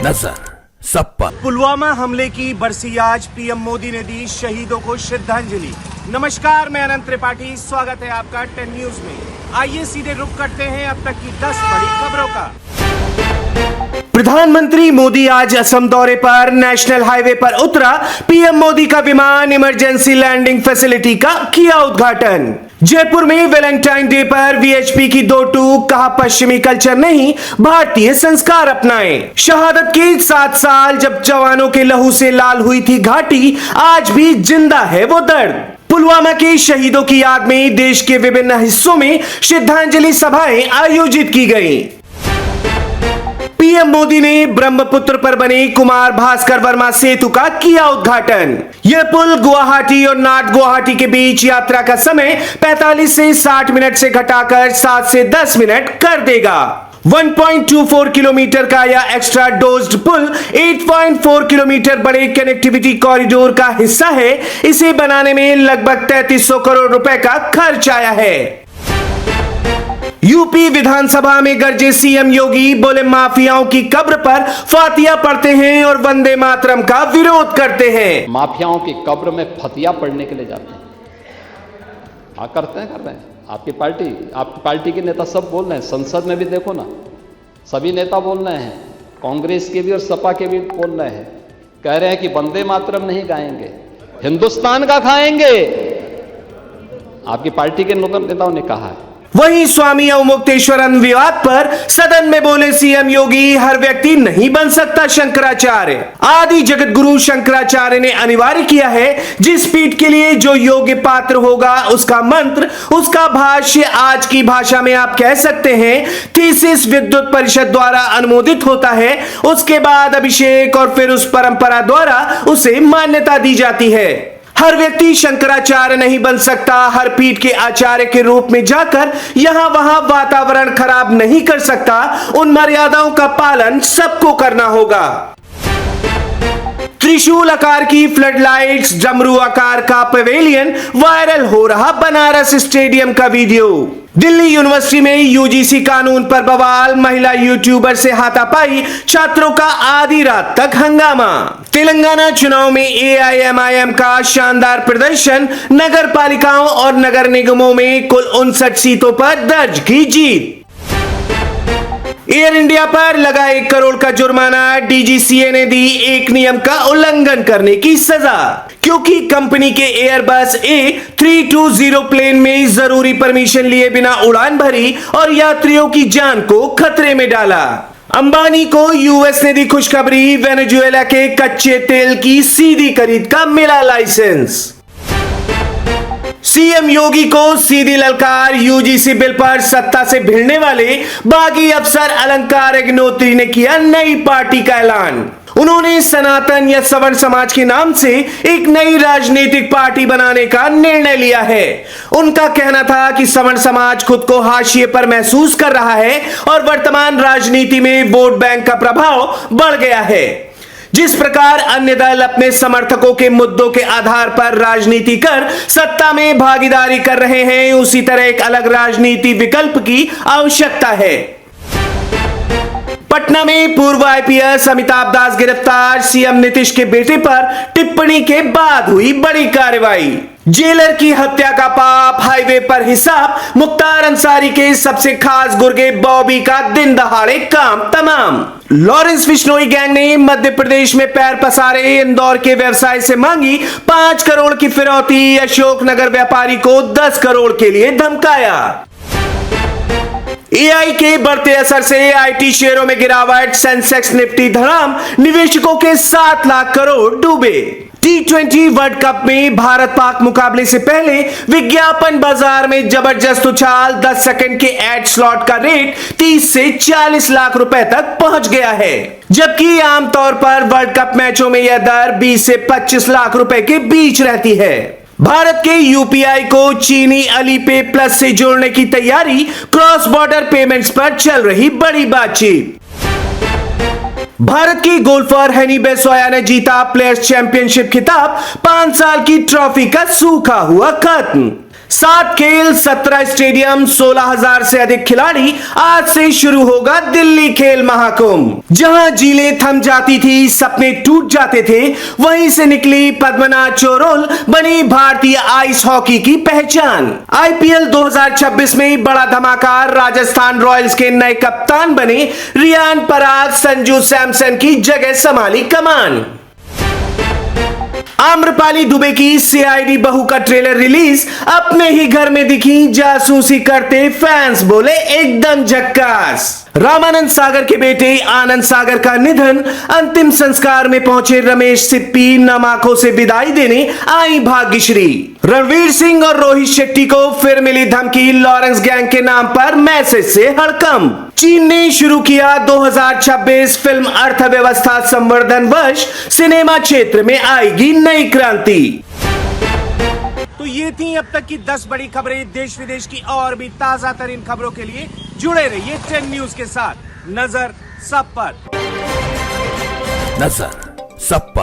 नजर सब पर। पुलवामा हमले की बरसी आज पीएम मोदी ने दी शहीदों को श्रद्धांजलि। नमस्कार, मैं अनंत त्रिपाठी, स्वागत है आपका 10 न्यूज में। आइए सीधे रुख करते हैं अब तक की 10 बड़ी खबरों का। प्रधानमंत्री मोदी आज असम दौरे पर नेशनल हाईवे पर उतरा। पीएम मोदी का विमान इमरजेंसी लैंडिंग फैसिलिटी का किया उद्घाटन। जयपुर में वैलेंटाइन डे पर वीएचपी की 2 टूक, कहा पश्चिमी कल्चर नहीं भारतीय संस्कार अपनाएं। शहादत के 7 साल जब जवानों के लहू से लाल हुई थी घाटी, आज भी जिंदा है वो दर्द। पुलवामा के शहीदों की याद में देश के विभिन्न हिस्सों में श्रद्धांजलि सभाएं आयोजित की गई। पीएम मोदी ने ब्रह्मपुत्र पर बने कुमार भास्कर वर्मा सेतु का किया उद्घाटन। यह पुल गुवाहाटी और नॉर्थ गुवाहाटी के बीच यात्रा का समय 45 से 60 मिनट से घटाकर 7 से 10 मिनट कर देगा। 1.24 किलोमीटर का यह एक्स्ट्रा डोज्ड पुल 8.4 किलोमीटर बड़े कनेक्टिविटी कॉरिडोर का हिस्सा है। इसे बनाने में लगभग 3300 करोड़ रुपए का खर्च आया है। यूपी विधानसभा में गरजे सीएम योगी, बोले माफियाओं की कब्र पर फातिया पढ़ते हैं और वंदे मातरम का विरोध करते हैं। माफियाओं की कब्र में फतिया पढ़ने के लिए जाते हैं। हाँ, कर रहे हैं। आपकी पार्टी के नेता सब बोल रहे हैं। संसद में भी देखो ना, सभी नेता बोल रहे हैं, कांग्रेस के भी और सपा के भी बोल रहे हैं। कह रहे हैं कि वंदे मातरम नहीं गाएंगे, हिंदुस्तान का खाएंगे। आपकी पार्टी के नेताओं ने कहा है। वहीं स्वामी अवमुक्तेश्वरन विवाद पर सदन में बोले सीएम योगी, हर व्यक्ति नहीं बन सकता शंकराचार्य। आदि जगत गुरु शंकराचार्य ने अनिवार्य किया है, जिस पीठ के लिए जो योग्य पात्र होगा उसका मंत्र, उसका भाष्य आज की भाषा में आप कह सकते हैं थीसिस विद्युत परिषद द्वारा अनुमोदित होता है। उसके बाद अभिषेक और फिर उस परंपरा द्वारा उसे मान्यता दी जाती है। हर व्यक्ति शंकराचार्य नहीं बन सकता। हर पीठ के आचार्य के रूप में जाकर यहां वहां वातावरण खराब नहीं कर सकता। उन मर्यादाओं का पालन सबको करना होगा। त्रिशूल आकार की फ्लड लाइट्स, डमरू आकार का पवेलियन, वायरल हो रहा बनारस स्टेडियम का वीडियो। दिल्ली यूनिवर्सिटी में यूजीसी कानून पर बवाल, महिला यूट्यूबर से हाथापाई, छात्रों का आधी रात तक हंगामा। तेलंगाना चुनाव में एआईएमआईएम का शानदार प्रदर्शन, नगर पालिकाओं और नगर निगमों में कुल 59 सीटों पर दर्ज की जीत। एयर इंडिया पर लगा 1 करोड़ का जुर्माना, डीजीसीए ने दी एक नियम का उल्लंघन करने की सजा, क्योंकि कंपनी के एयरबस A320 प्लेन में जरूरी परमिशन लिए बिना उड़ान भरी और यात्रियों की जान को खतरे में डाला। अंबानी को यूएस ने दी खुशखबरी, वेनेजुएला के कच्चे तेल की सीधी खरीद का मिला लाइसेंस। सीएम योगी को सीधी ललकार, यूजीसी बिल पर सत्ता से भिड़ने वाले बागी अफसर अलंकार अग्निहोत्री ने किया नई पार्टी का ऐलान। उन्होंने सनातन या सवर्ण समाज के नाम से एक नई राजनीतिक पार्टी बनाने का निर्णय लिया है। उनका कहना था कि सवर्ण समाज खुद को हाशिए पर महसूस कर रहा है और वर्तमान राजनीति में वोट बैंक का प्रभाव बढ़ गया है। जिस प्रकार अन्य दल अपने समर्थकों के मुद्दों के आधार पर राजनीति कर सत्ता में भागीदारी कर रहे हैं, उसी तरह एक अलग राजनीति विकल्प की आवश्यकता है। पटना में पूर्व आईपीएस अमिताभ दास गिरफ्तार, सीएम नीतीश के बेटे पर टिप्पणी के बाद हुई बड़ी कार्रवाई। जेलर की हत्या का पाप, हाईवे पर हिसाब, मुख्तार अंसारी के सबसे खास गुर्गे बॉबी का दिन दहाड़े काम तमाम। लॉरेंस बिश्नोई गैंग ने मध्य प्रदेश में पैर पसारे, इंदौर के व्यवसाय से मांगी 5 करोड़ की फिरौती, अशोकनगर व्यापारी को 10 करोड़ के लिए धमकाया। एआई के बढ़ते असर से आईटी शेयरों में गिरावट, सेंसेक्स निफ्टी धड़ाम, निवेशकों के 7 लाख करोड़ डूबे। T20 वर्ल्ड कप में भारत पाक मुकाबले से पहले विज्ञापन बाजार में जबरदस्त उछाल, 10 सेकंड के एड स्लॉट का रेट 30 से 40 लाख रुपए तक पहुंच गया है, जबकि आमतौर पर वर्ल्ड कप मैचों में यह दर 20 से 25 लाख रुपए के बीच रहती है। भारत के यूपीआई को चीनी अलीपे प्लस से जोड़ने की तैयारी, क्रॉस बॉर्डर पेमेंट्स पर चल रही बड़ी बातचीत। भारत की गोल्फर हेनी बेसोया ने जीता प्लेयर्स चैंपियनशिप खिताब, 5 साल की ट्रॉफी का सूखा हुआ खत्म। 7 खेल, 17 स्टेडियम, 16,000 से अधिक खिलाड़ी। आज से शुरू होगा दिल्ली खेल महाकुंभ। जहां झीलें थम जाती थी, सपने टूट जाते थे, वहीं से निकली पद्मनाथ चोरोल, बनी भारतीय आइस हॉकी की पहचान। आईपीएल 2026 में बड़ा धमाका, राजस्थान रॉयल्स के नए कप्तान बने रियान पराग, संजू सैमसन की जगह संभाली कमान। आम्रपाली दुबे की सीआईडी बहू का ट्रेलर रिलीज, अपने ही घर में दिखी जासूसी करते फैंस, बोले एकदम झक्कास। रामानंद सागर के बेटे आनंद सागर का निधन, अंतिम संस्कार में पहुंचे रमेश सिप्पी, नम आंखों से विदाई देने आई भाग्यश्री। रणवीर सिंह और रोहित शेट्टी को फिर मिली धमकी, लॉरेंस गैंग के नाम पर मैसेज से हड़कंप। चीन ने शुरू किया 2026 फिल्म अर्थव्यवस्था संवर्धन वर्ष, सिनेमा क्षेत्र में आएगी नई क्रांति। तो ये थी अब तक की 10 बड़ी खबरें देश विदेश की, और भी ताजा तरीन खबरों के लिए जुड़े रहिए 10 न्यूज के साथ। नजर सब पर। नजर सब पर।